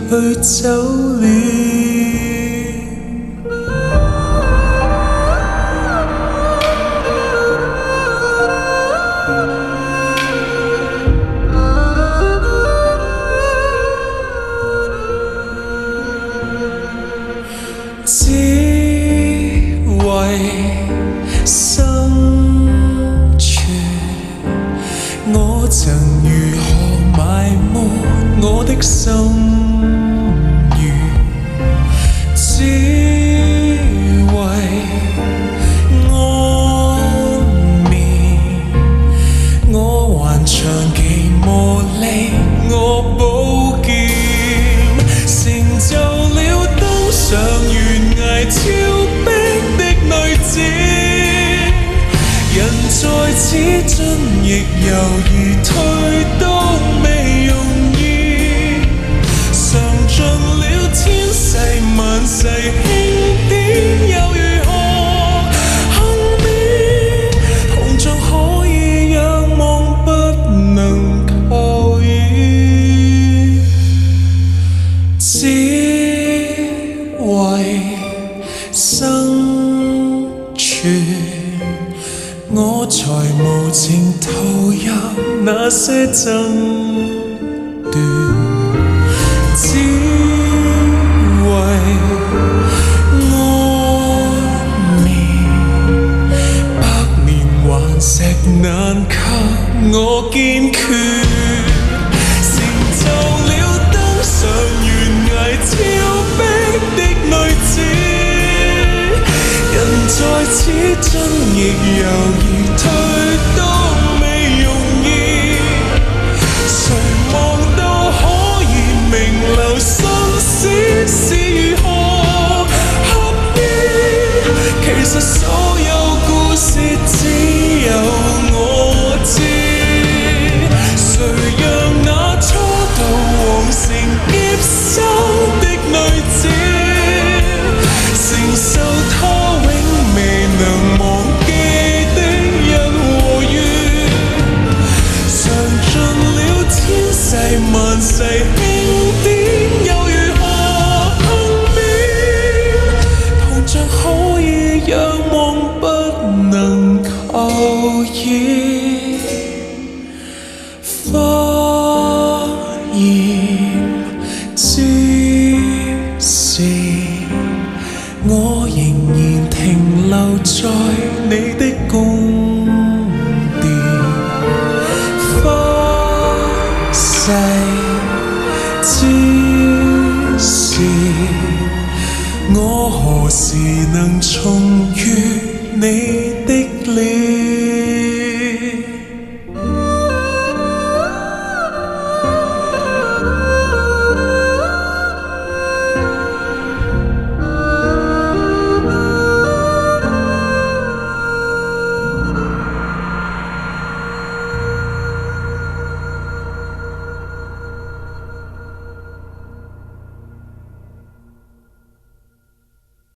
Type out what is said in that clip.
去走了。只為生存，我曾如何埋沒我的心願，只為安眠，我還長期磨礪我寶劍，成就了登上懸崖峭壁的女子，人在此進亦猶豫，退都未容易，嘗盡了千世萬世輕點又如何幸免，銅像可以仰望不能求驗，只為生存，我才無情投入那些爭奪，只為安眠，百年頑石難給我堅決，成就了登上懸崖峭壁的女子，人在此進亦猶豫，退都未容易，誰望到可以名留青史是如何合意，其實所有故事只有我知，誰讓那初到皇城劫生的女子，承受她永未能忘記的恩和怨，嘗盡了千世萬世輕點又如何幸免，銅像可以仰望不能求驗，花言之時，我仍然停留在你的宮殿，花逝之時，我何時能重遇你的臉？